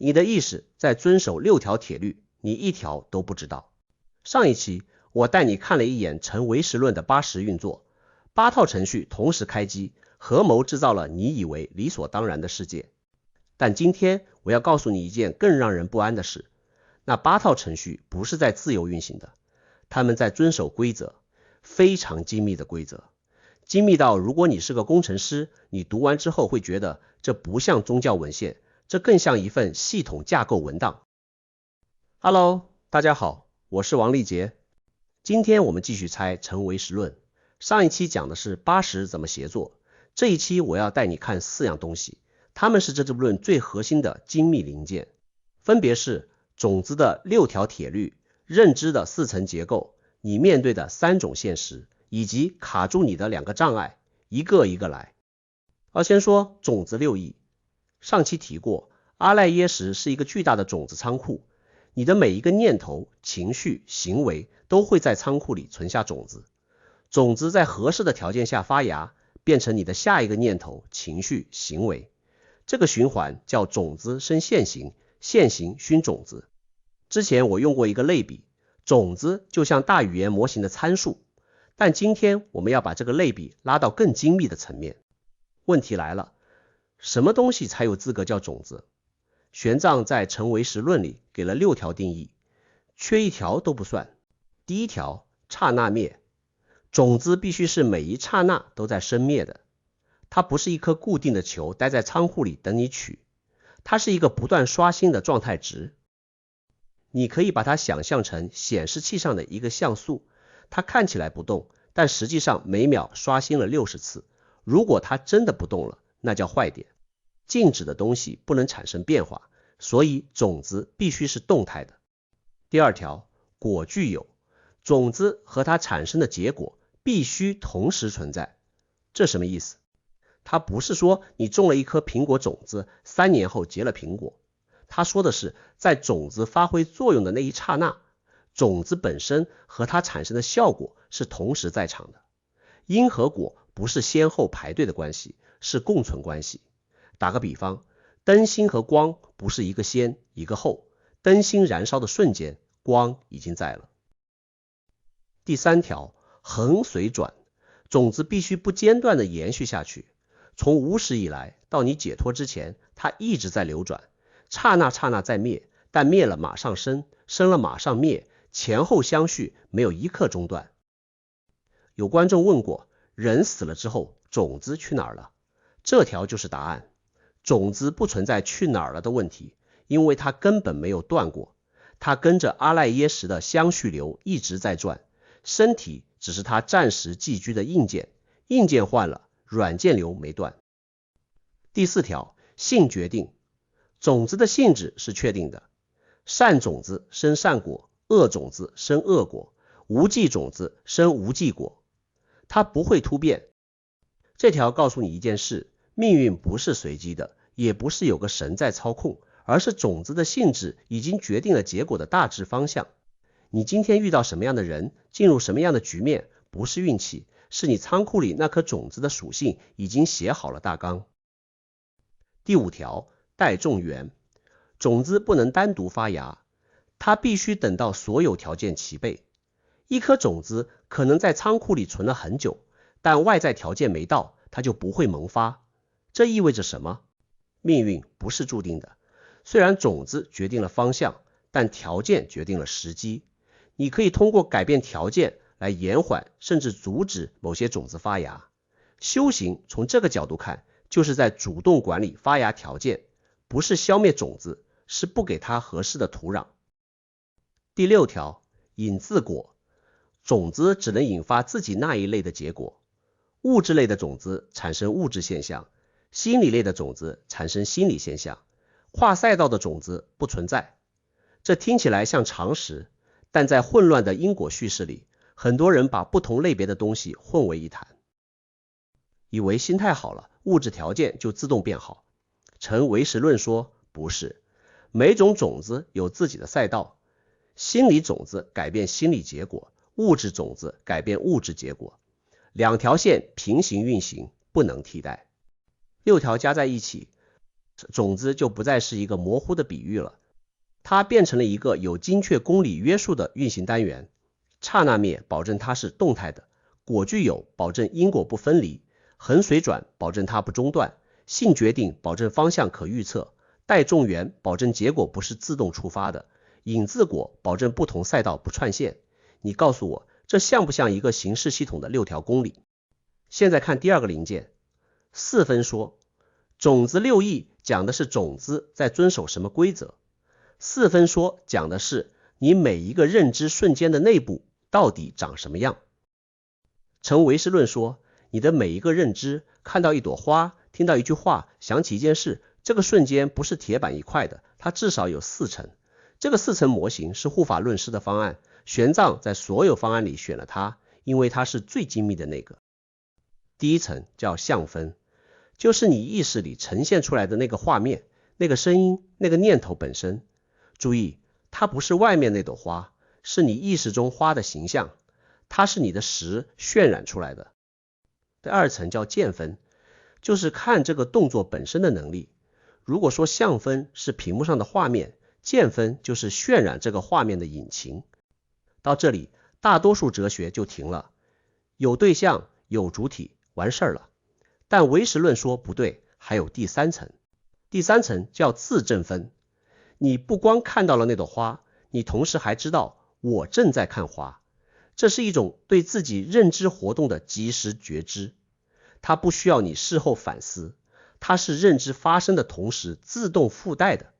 你的意识在遵守6条铁律，你1条都不知道。上一期我带你看了一眼成唯识论的8识运作，8套程序同时开机，合谋制造了你以为理所当然的世界。但今天我要告诉你一件更让人不安的事，那8套程序不是在自由运行的，他们在遵守规则，非常精密的规则，精密到如果你是个工程师，你读完之后会觉得这不像宗教文献，这更像一份系统架构文档。Hello， 大家好，我是王立杰。今天我们继续拆成唯识论。上一期讲的是8识怎么协作，这一期我要带你看4样东西，它们是这部论最核心的精密零件，分别是种子的6条铁律、认知的4层结构、你面对的3种现实，以及卡住你的2个障碍，一个一个来。先说种子6义。上期提过，阿赖耶识是一个巨大的种子仓库，你的每一个念头、情绪、行为都会在仓库里存下种子，种子在合适的条件下发芽，变成你的下一个念头、情绪、行为。这个循环叫种子生现行，现行熏种子。之前我用过一个类比，种子就像大语言模型的参数，但今天我们要把这个类比拉到更精密的层面。问题来了，什么东西才有资格叫种子？玄奘在成唯识论里给了6条定义，缺一条都不算。第1条，刹那灭，种子必须是每一刹那都在生灭的，它不是一颗固定的球待在仓库里等你取，它是一个不断刷新的状态值。你可以把它想象成显示器上的一个像素，它看起来不动，但实际上每秒刷新了60次。如果它真的不动了，那叫坏点。静止的东西不能产生变化，所以种子必须是动态的。第2条，果具有，种子和它产生的结果必须同时存在。这什么意思？它不是说你种了一颗苹果种子，3年后结了苹果。他说的是，在种子发挥作用的那一刹那，种子本身和它产生的效果是同时在场的。因和果不是先后排队的关系，是共存关系。打个比方，灯芯和光不是一个先一个后，灯芯燃烧的瞬间，光已经在了。第3条，恒随转，种子必须不间断的延续下去，从无始以来到你解脱之前，它一直在流转，刹那刹那在灭，但灭了马上生，生了马上灭，前后相续，没有一刻中断。有观众问过，人死了之后，种子去哪儿了？这条就是答案。种子不存在去哪儿了的问题，因为它根本没有断过，它跟着阿赖耶识的相续流一直在转，身体只是它暂时寄居的硬件，硬件换了，软件流没断。第4条，性决定，种子的性质是确定的，善种子生善果，恶种子生恶果，无记种子生无记果，它不会突变。这条告诉你一件事，命运不是随机的，也不是有个神在操控，而是种子的性质已经决定了结果的大致方向。你今天遇到什么样的人，进入什么样的局面，不是运气，是你仓库里那颗种子的属性已经写好了大纲。第5条，待种源，种子不能单独发芽，它必须等到所有条件齐备。一颗种子可能在仓库里存了很久，但外在条件没到，它就不会萌发。这意味着什么？命运不是注定的，虽然种子决定了方向，但条件决定了时机。你可以通过改变条件来延缓甚至阻止某些种子发芽。修行从这个角度看，就是在主动管理发芽条件，不是消灭种子，是不给它合适的土壤。第6条，引自果，种子只能引发自己那一类的结果。物质类的种子产生物质现象，心理类的种子产生心理现象，跨赛道的种子不存在。这听起来像常识，但在混乱的因果叙事里，很多人把不同类别的东西混为一谈，以为心态好了，物质条件就自动变好。成唯识论说不是，每种种子有自己的赛道，心理种子改变心理结果，物质种子改变物质结果，2条线平行运行，不能替代。6条加在一起，种子就不再是一个模糊的比喻了，它变成了一个有精确公理约束的运行单元。刹那灭保证它是动态的，果具有保证因果不分离，恒随转保证它不中断，性决定保证方向可预测，带众缘保证结果不是自动触发的，引自果保证不同赛道不串线。你告诉我，这像不像一个形式系统的6条公理？现在看第二个零件，四分说，种子6义讲的是种子在遵守什么规则，四分说讲的是你每一个认知瞬间的内部到底长什么样。成唯识论说，你的每一个认知，看到一朵花，听到一句话，想起一件事，这个瞬间不是铁板一块的，它至少有4层。这个4层模型是护法论师的方案，玄奘在所有方案里选了它，因为它是最精密的那个。第一层叫相分，就是你意识里呈现出来的那个画面，那个声音，那个念头本身。注意，它不是外面那朵花，是你意识中花的形象，它是你的识渲染出来的。第二层叫见分，就是看这个动作本身的能力。如果说相分是屏幕上的画面，见分就是渲染这个画面的引擎。到这里，大多数哲学就停了，有对象，有主体，完事儿了。但唯识论说不对，还有第3层。第3层叫自证分，你不光看到了那朵花，你同时还知道我正在看花。这是一种对自己认知活动的及时觉知，它不需要你事后反思，它是认知发生的同时自动附带的。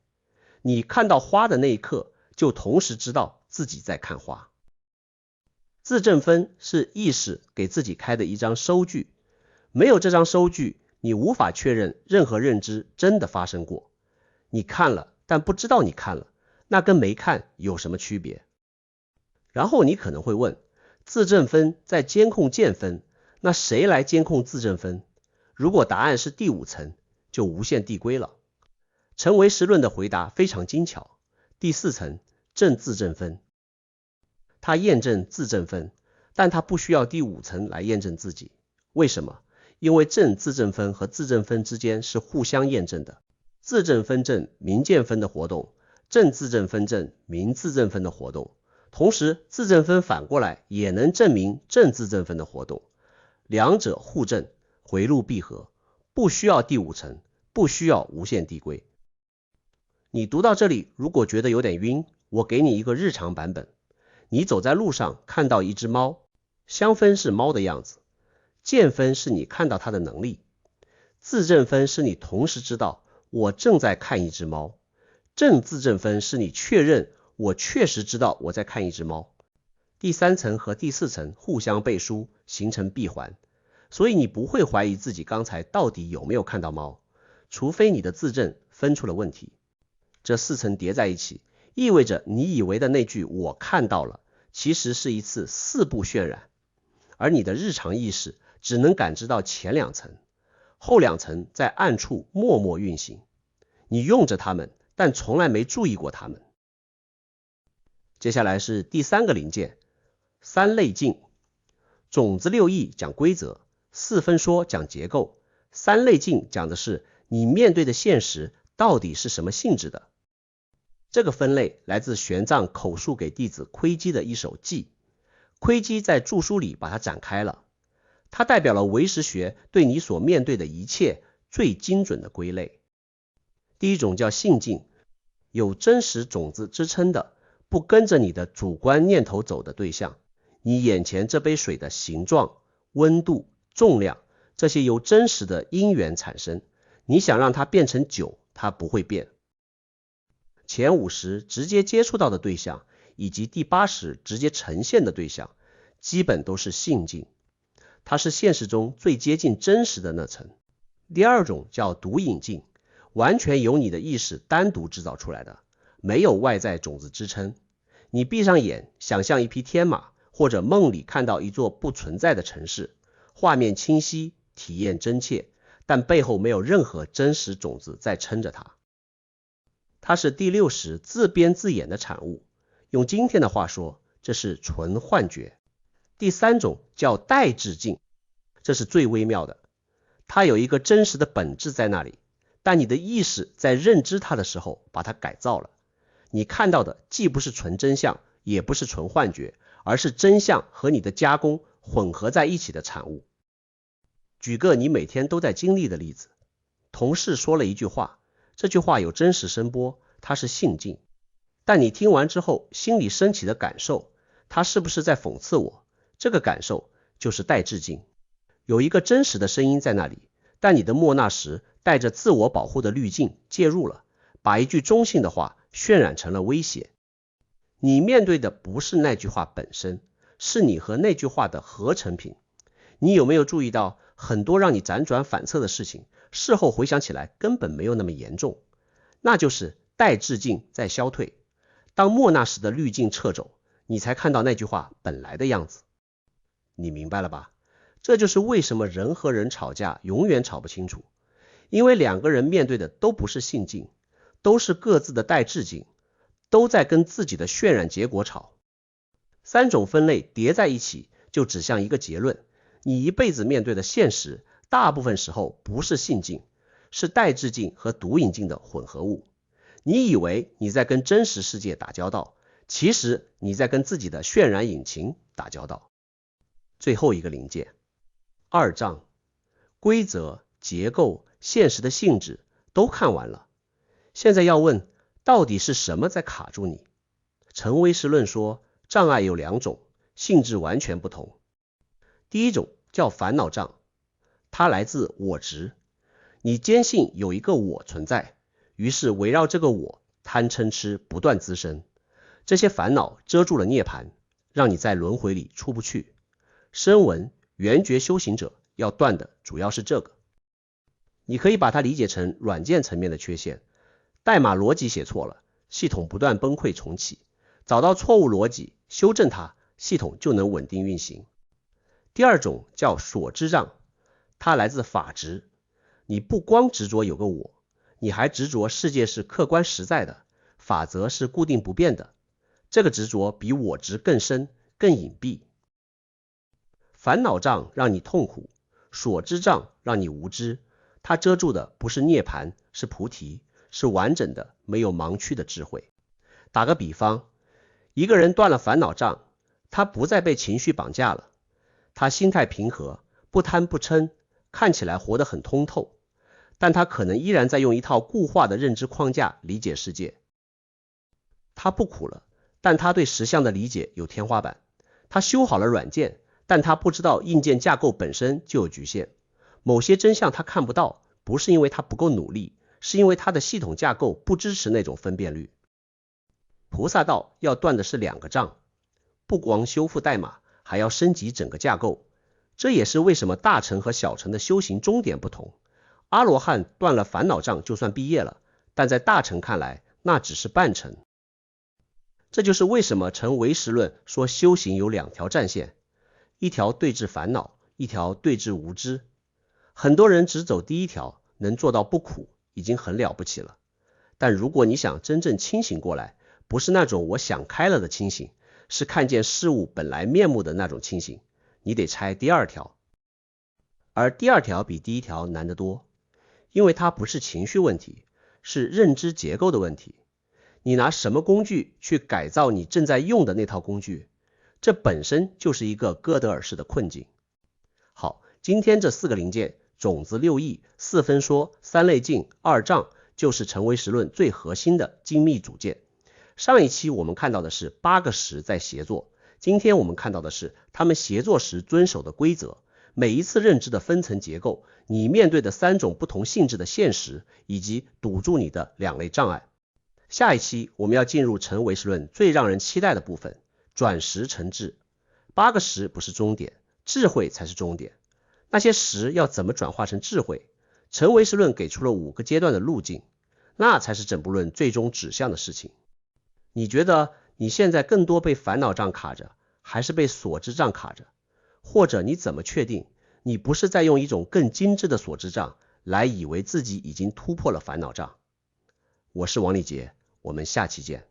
你看到花的那一刻，就同时知道自己在看花。自证分是意识给自己开的一张收据，没有这张收据，你无法确认任何认知真的发生过。你看了，但不知道你看了，那跟没看有什么区别？然后你可能会问，自证分在监控见分，那谁来监控自证分？如果答案是第5层，就无限递归了。成唯识论的回答非常精巧，第4层证自证分，它验证自证分，但它不需要第5层来验证自己。为什么？因为证自证分和自证分之间是互相验证的，自证分证明见分的活动，证自证分证明自证分的活动，同时自证分反过来也能证明证自证分的活动，两者互证，回路闭合，不需要第5层，不需要无限递归。你读到这里，如果觉得有点晕，我给你一个日常版本。你走在路上看到一只猫，相分是猫的样子，见分是你看到它的能力，自证分是你同时知道我正在看一只猫，证自证分是你确认我确实知道我在看一只猫。第3层和第4层互相背书，形成闭环，所以你不会怀疑自己刚才到底有没有看到猫，除非你的自证分出了问题。这4层叠在一起，意味着你以为的那句我看到了，其实是一次4步渲染，而你的日常意识只能感知到前2层，后2层在暗处默默运行，你用着它们，但从来没注意过它们。接下来是第3个零件，三类境。种子6义讲规则，四分说讲结构，三类境讲的是你面对的现实到底是什么性质的。这个分类来自玄奘口述给弟子窥基的一首偈，窥基在注疏里把它展开了，它代表了唯识学对你所面对的一切最精准的归类。第一种叫性境，有真实种子支撑的，不跟着你的主观念头走的对象，你眼前这杯水的形状、温度、重量，这些由真实的因缘产生，你想让它变成酒，它不会变。前50直接接触到的对象，以及第80直接呈现的对象，基本都是性境，它是现实中最接近真实的那层。第二种叫独影境，完全由你的意识单独制造出来的，没有外在种子支撑。你闭上眼，想象一匹天马，或者梦里看到一座不存在的城市，画面清晰，体验真切，但背后没有任何真实种子在撑着它。它是第60自编自演的产物，用今天的话说，这是纯幻觉。第3种叫代质境，这是最微妙的，它有一个真实的本质在那里，但你的意识在认知它的时候把它改造了。你看到的既不是纯真相，也不是纯幻觉，而是真相和你的加工混合在一起的产物。举个你每天都在经历的例子，同事说了一句话，这句话有真实声波，它是信境，但你听完之后心里升起的感受，它是不是在讽刺我？这个感受就是带致敬，有一个真实的声音在那里，但你的默纳时带着自我保护的滤镜介入了，把一句中性的话渲染成了威胁。你面对的不是那句话本身，是你和那句话的合成品。你有没有注意到很多让你辗转反侧的事情，事后回想起来根本没有那么严重？那就是带致敬在消退。当默纳时的滤镜撤走，你才看到那句话本来的样子。你明白了吧？这就是为什么人和人吵架永远吵不清楚，因为两个人面对的都不是信境，都是各自的带致敬，都在跟自己的渲染结果吵。三种分类叠在一起，就指向一个结论：你一辈子面对的现实，大部分时候不是信境，是带致敬和读引镜的混合物。你以为你在跟真实世界打交道，其实你在跟自己的渲染引擎打交道。最后一个临界，二障，规则、结构、现实的性质都看完了，现在要问，到底是什么在卡住你？陈唯识论说，障碍有两种，性质完全不同。第一种叫烦恼障，它来自我执，你坚信有一个我存在，于是围绕这个我贪嗔痴不断滋生，这些烦恼遮住了涅槃，让你在轮回里出不去。声闻缘觉修行者要断的主要是这个。你可以把它理解成软件层面的缺陷，代码逻辑写错了，系统不断崩溃重启，找到错误逻辑，修正它，系统就能稳定运行。第二种叫所知障，它来自法执，你不光执着有个我，你还执着世界是客观实在的，法则是固定不变的，这个执着比我执更深更隐蔽。烦恼障让你痛苦，所知障让你无知，它遮住的不是涅槃，是菩提，是完整的没有盲区的智慧。打个比方，一个人断了烦恼障，他不再被情绪绑架了，他心态平和，不贪不嗔，看起来活得很通透，但他可能依然在用一套固化的认知框架理解世界。他不苦了，但他对实相的理解有天花板，他修好了软件，但他不知道硬件架构本身就有局限，某些真相他看不到，不是因为他不够努力，是因为他的系统架构不支持那种分辨率。菩萨道要断的是两个障，不光修复代码，还要升级整个架构。这也是为什么大乘和小乘的修行终点不同。阿罗汉断了烦恼障就算毕业了，但在大乘看来，那只是半乘。这就是为什么陈唯识论说修行有两条战线，一条对治烦恼，一条对治无知。很多人只走第一条，能做到不苦，已经很了不起了。但如果你想真正清醒过来，不是那种我想开了的清醒，是看见事物本来面目的那种清醒，你得拆第二条。而第二条比第一条难得多，因为它不是情绪问题，是认知结构的问题。你拿什么工具去改造你正在用的那套工具，这本身就是一个哥德尔式的困境。好，今天这四个零件，种子六义、四分说、三类境、二障，就是陈唯识论最核心的精密组件。上一期我们看到的是8个识在协作，今天我们看到的是他们协作时遵守的规则，每一次认知的分层结构，你面对的3种不同性质的现实，以及堵住你的2类障碍。下一期我们要进入陈唯识论最让人期待的部分，转识成智。8个识不是终点，智慧才是终点。那些识要怎么转化成智慧？陈唯识论给出了5个阶段的路径，那才是整部论最终指向的事情。你觉得你现在更多被烦恼障卡着，还是被所知障卡着？或者你怎么确定你不是在用一种更精致的所知障来以为自己已经突破了烦恼障？我是王立杰，我们下期见。